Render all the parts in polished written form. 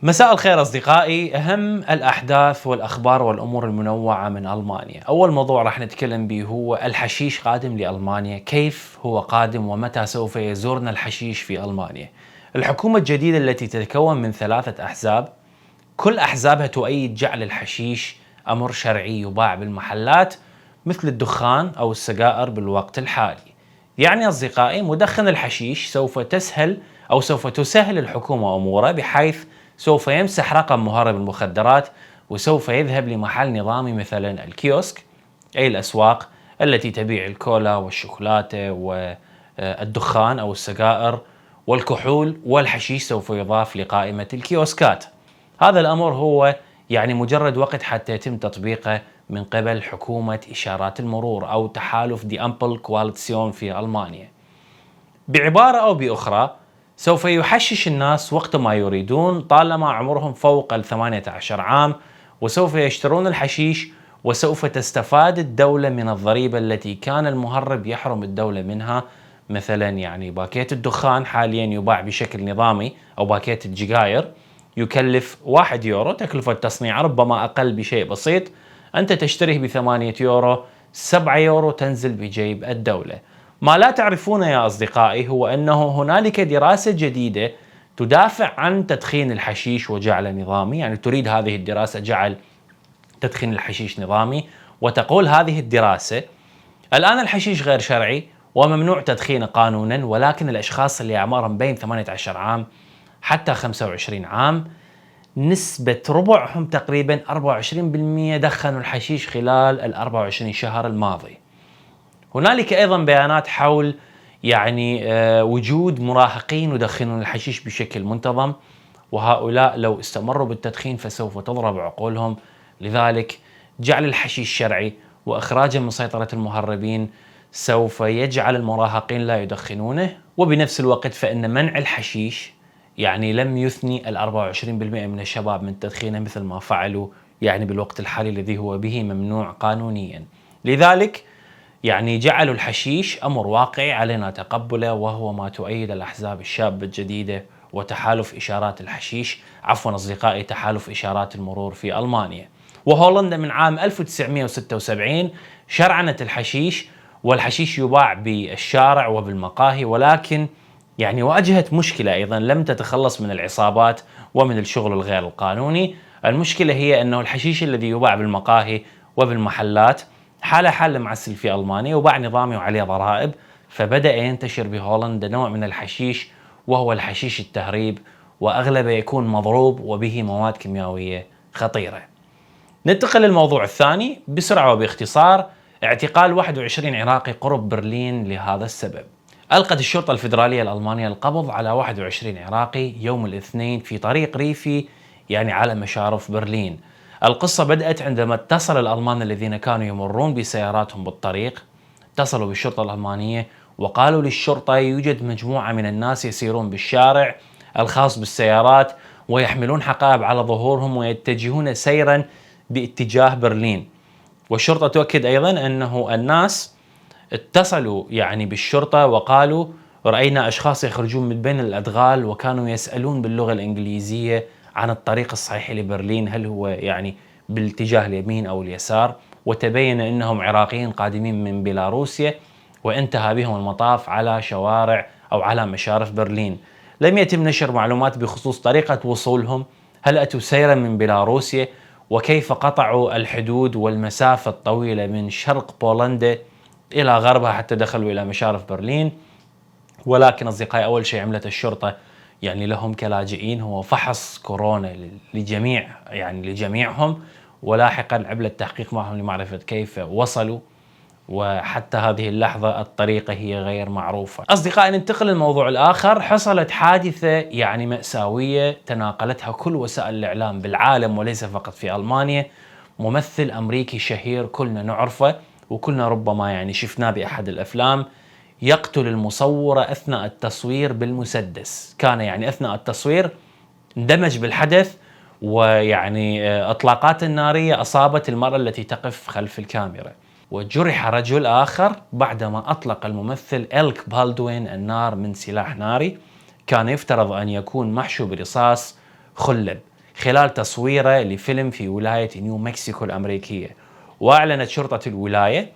مساء الخير أصدقائي. أهم الأحداث والأخبار والأمور المنوعة من ألمانيا. أول موضوع راح نتكلم به هو الحشيش قادم لألمانيا، كيف هو قادم ومتى سوف يزورنا الحشيش في ألمانيا. الحكومة الجديدة التي تتكون من 3 أحزاب، كل أحزابها تؤيد جعل الحشيش أمر شرعي يباع بالمحلات مثل الدخان أو السجائر بالوقت الحالي. يعني أصدقائي، مدخن الحشيش سوف تسهل الحكومة أموره، بحيث سوف يمسح رقم مهرب المخدرات وسوف يذهب لمحل نظامي مثلا الكيوسك، أي الأسواق التي تبيع الكولا والشوكولاتة والدخان أو السجائر والكحول، والحشيش سوف يضاف لقائمة الكيوسكات. هذا الأمر هو يعني مجرد وقت حتى يتم تطبيقه من قبل حكومة إشارات المرور أو تحالف دي أمبل كواليسيون في ألمانيا. بعبارة أو بأخرى، سوف يحشش الناس وقت ما يريدون طالما عمرهم فوق 18 عام، وسوف يشترون الحشيش، وسوف تستفاد الدولة من الضريبة التي كان المهرب يحرم الدولة منها. مثلا يعني باكيت الدخان حاليا يباع بشكل نظامي، أو باكيت الجيجاير يكلف 1 يورو، تكلفة تصنيعه ربما أقل بشيء بسيط، أنت تشتريه ب8 يورو، 7 يورو تنزل بجيب الدولة. ما لا تعرفونه يا أصدقائي هو أنه هنالك دراسة جديدة تدافع عن تدخين الحشيش وجعله نظامي، يعني تريد هذه الدراسة جعل تدخين الحشيش نظامي، وتقول هذه الدراسة: الآن الحشيش غير شرعي وممنوع تدخينه قانونا، ولكن الأشخاص اللي أعمارهم بين 18 عام حتى 25 عام نسبة ربعهم تقريبا 24% دخنوا الحشيش خلال 24 شهر الماضي. هنالك أيضا بيانات حول وجود مراهقين يدخنون الحشيش بشكل منتظم، وهؤلاء لو استمروا بالتدخين فسوف تضرب عقولهم. لذلك جعل الحشيش شرعي وإخراجه من سيطرة المهربين سوف يجعل المراهقين لا يدخنونه، وبنفس الوقت فإن منع الحشيش لم يثني 24% من الشباب من تدخينه مثل ما فعلوا بالوقت الحالي الذي هو به ممنوع قانونيا. لذلك جعلوا الحشيش أمر واقعي علينا تقبله، وهو ما تؤيد الأحزاب الشابة الجديدة وتحالف إشارات الحشيش، عفوا أصدقائي، تحالف إشارات المرور في ألمانيا. وهولندا من عام 1976 شرعنت الحشيش، والحشيش يباع بالشارع وبالمقاهي، ولكن واجهت مشكلة أيضا، لم تتخلص من العصابات ومن الشغل الغير القانوني. المشكلة هي أنه الحشيش الذي يباع بالمقاهي وبالمحلات حال معسل في ألمانيا وباع نظامي وعليه ضرائب، فبدأ ينتشر بهولندا نوع من الحشيش وهو الحشيش التهريب، وأغلبه يكون مضروب وبه مواد كيميائية خطيرة. ننتقل للموضوع الثاني بسرعة وباختصار: اعتقال 21 عراقي قرب برلين لهذا السبب. ألقت الشرطة الفيدرالية الألمانية القبض على 21 عراقي يوم الاثنين في طريق ريفي على مشارف برلين. القصة بدأت عندما اتصل الألمان الذين كانوا يمرون بسياراتهم بالطريق، اتصلوا بالشرطة الألمانية وقالوا للشرطة يوجد مجموعة من الناس يسيرون بالشارع الخاص بالسيارات ويحملون حقائب على ظهورهم ويتجهون سيرا باتجاه برلين. والشرطة تؤكد أيضا أنه الناس اتصلوا بالشرطة وقالوا رأينا أشخاص يخرجون من بين الأدغال وكانوا يسألون باللغة الإنجليزية عن الطريق الصحيح لبرلين، هل هو بالاتجاه اليمين أو اليسار، وتبين أنهم عراقيين قادمين من بيلاروسيا، وانتهى بهم المطاف على شوارع أو على مشارف برلين. لم يتم نشر معلومات بخصوص طريقة وصولهم، هل أتوا سيرا من بيلاروسيا، وكيف قطعوا الحدود والمسافة الطويلة من شرق بولندا إلى غربها حتى دخلوا إلى مشارف برلين. ولكن أصدقائي، أول شيء عملت الشرطة لهم كلاجئين هو فحص كورونا لجميعهم، ولاحقا عملت تحقيق معهم لمعرفة كيف وصلوا، وحتى هذه اللحظة الطريقة هي غير معروفة. أصدقائي، ننتقل للموضوع الآخر. حصلت حادثة مأساوية تناقلتها كل وسائل الإعلام بالعالم وليس فقط في ألمانيا. ممثل أمريكي شهير كلنا نعرفه وكلنا ربما شفناه بأحد الأفلام، يقتل المصورة أثناء التصوير بالمسدس. كان أثناء التصوير اندمج بالحدث، إطلاقات النارية أصابت المرأة التي تقف خلف الكاميرا، وجرح رجل آخر بعدما أطلق الممثل إلك بالدوين النار من سلاح ناري كان يفترض أن يكون محشو برصاص خلب. خلال تصويره لفيلم في ولاية نيو مكسيكو الأمريكية. وأعلنت شرطة الولاية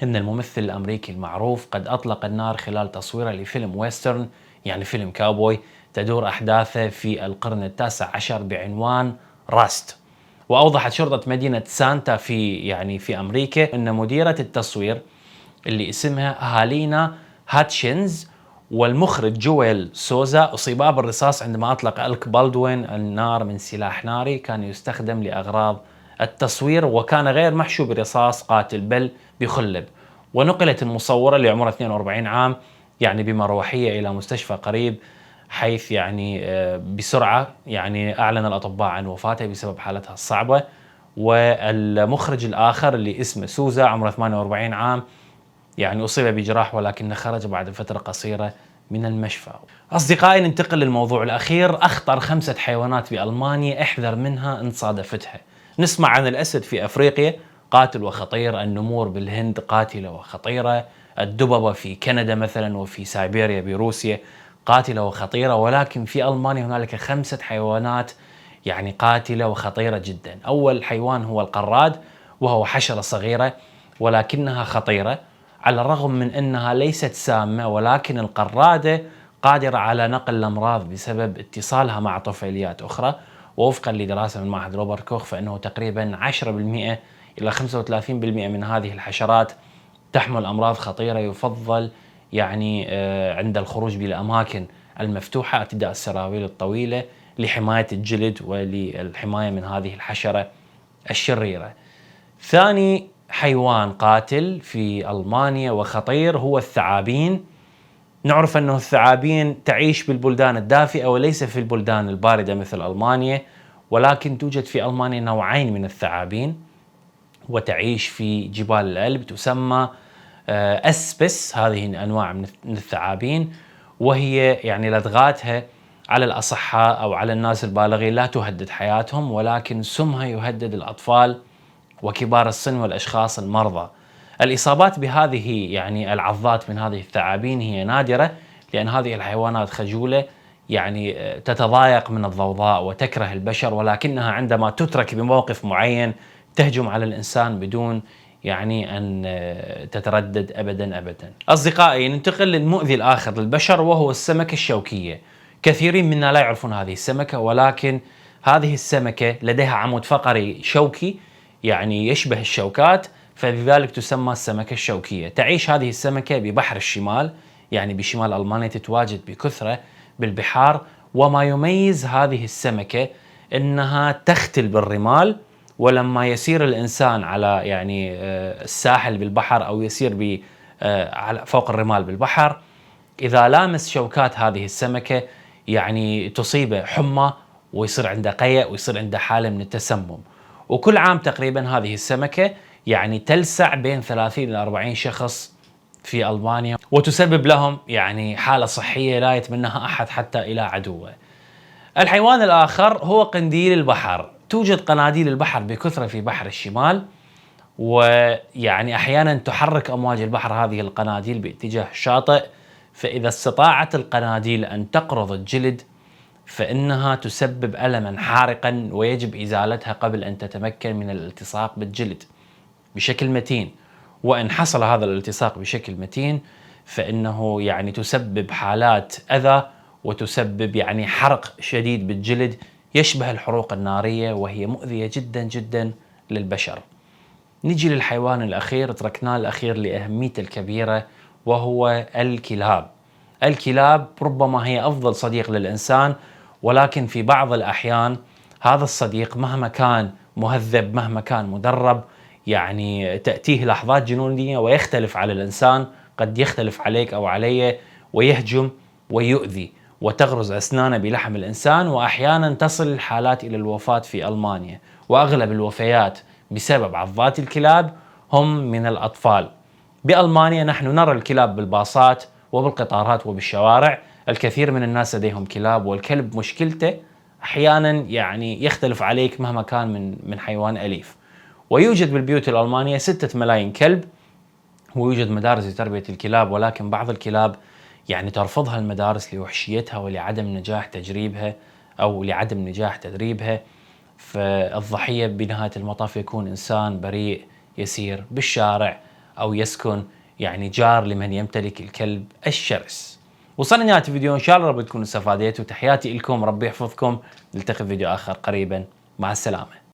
أن الممثل الأمريكي المعروف قد أطلق النار خلال تصويره لفيلم ويسترن، يعني فيلم كاوبوي، تدور أحداثه في القرن التاسع عشر بعنوان راست. وأوضحت شرطة مدينة سانتا في أمريكا أن مديرة التصوير اللي اسمها هالينا هاتشنز والمخرج جويل سوزا أصيبا بالرصاص عندما أطلق ألك بالدوين النار من سلاح ناري كان يستخدم لأغراض التصوير، وكان غير محشو برصاص قاتل بل بخلب. ونقلت المصورة اللي عمرها 42 عام بمروحية إلى مستشفى قريب، حيث بسرعة أعلن الأطباء عن وفاتها بسبب حالتها الصعبة. والمخرج الآخر اللي اسمه سوزا عمره 48 عام أصيب بجراح ولكنه خرج بعد فترة قصيرة من المشفى. أصدقائي، ننتقل للموضوع الأخير، أخطر 5 حيوانات بألمانيا احذر منها إن صادفتها. نسمع عن الأسد في أفريقيا قاتل وخطير، النمور بالهند قاتلة وخطيرة، الدببة في كندا مثلا وفي سيبيريا بروسيا قاتلة وخطيرة، ولكن في ألمانيا هنالك 5 حيوانات قاتلة وخطيرة جدا. أول حيوان هو القراد، وهو حشرة صغيرة ولكنها خطيرة، على الرغم من أنها ليست سامة، ولكن القرادة قادرة على نقل الأمراض بسبب اتصالها مع طفيليات أخرى. ووفقا لدراسة من معهد روبرت كوخ فإنه تقريبا 10% إلى 35% من هذه الحشرات تحمل أمراض خطيرة، يفضل عند الخروج بالأماكن المفتوحة ارتداء السراويل الطويلة لحماية الجلد وللحماية من هذه الحشرة الشريرة. ثاني حيوان قاتل في ألمانيا وخطير هو الثعابين. نعرف أنه الثعابين تعيش بالبلدان الدافئة وليس في البلدان الباردة مثل ألمانيا، ولكن توجد في ألمانيا نوعين من الثعابين وتعيش في جبال الألب، تسمى أسبس. هذه أنواع من الثعابين، وهي لدغاتها على الأصحاء أو على الناس البالغين لا تهدد حياتهم، ولكن سمها يهدد الأطفال وكبار السن والأشخاص المرضى. الإصابات بهذه العضات من هذه الثعابين هي نادرة، لأن هذه الحيوانات خجولة تتضايق من الضوضاء وتكره البشر، ولكنها عندما تترك بموقف معين تهجم على الإنسان بدون أن تتردد أبدا. أصدقائي، ننتقل للمؤذي الآخر للبشر وهو السمكة الشوكية. كثيرين منا لا يعرفون هذه السمكة، ولكن هذه السمكة لديها عمود فقري شوكي يشبه الشوكات، فلذلك تسمى السمكة الشوكية. تعيش هذه السمكة ببحر الشمال، بشمال ألمانيا، تتواجد بكثرة بالبحار. وما يميز هذه السمكة أنها تختل بالرمال، ولما يسير الإنسان على الساحل بالبحر أو يسير فوق الرمال بالبحر، إذا لامس شوكات هذه السمكة تصيبه حمى ويصير عنده قيء ويصير عنده حالة من التسمم. وكل عام تقريبا هذه السمكة تلسع بين 30 إلى 40 شخص في ألمانيا، وتسبب لهم حالة صحية لا يتمناها أحد حتى إلى عدوه. الحيوان الآخر هو قنديل البحر. توجد قناديل البحر بكثرة في بحر الشمال، أحيانا تحرك أمواج البحر هذه القناديل باتجاه الشاطئ، فإذا استطاعت القناديل أن تقرض الجلد فإنها تسبب ألما حارقا، ويجب إزالتها قبل أن تتمكن من الالتصاق بالجلد بشكل متين. وإن حصل هذا الالتصاق بشكل متين فإنه تسبب حالات أذى وتسبب حرق شديد بالجلد يشبه الحروق النارية، وهي مؤذية جدا جدا للبشر. نجي للحيوان الأخير، تركناه الأخير لأهميته الكبيرة، وهو الكلاب. الكلاب ربما هي أفضل صديق للإنسان، ولكن في بعض الأحيان هذا الصديق مهما كان مهذب مهما كان مدرب تأتيه لحظات جنونية ويختلف على الإنسان، قد يختلف عليك أو علي ويهجم ويؤذي وتغرز أسنانه بلحم الإنسان، وأحيانا تصل الحالات إلى الوفاة في ألمانيا. وأغلب الوفيات بسبب عضات الكلاب هم من الأطفال. بألمانيا نحن نرى الكلاب بالباصات وبالقطارات وبالشوارع. الكثير من الناس لديهم كلاب، والكلب مشكلته أحيانا يختلف عليك مهما كان من حيوان أليف. ويوجد بالبيوت الألمانية 6 ملايين كلب، ويوجد مدارس لتربية الكلاب، ولكن بعض الكلاب ترفضها المدارس لوحشيتها ولعدم نجاح تجريبها أو لعدم نجاح تدريبها، فالضحية بنهاية المطاف يكون إنسان بريء يسير بالشارع أو يسكن يعني جار لمن يمتلك الكلب الشرس. وصلنا لنهاية الفيديو، إن شاء الله رب تكونوا استفاديتوا. تحياتي لكم، ربي يحفظكم، نلتقي في فيديو آخر قريبا، مع السلامة.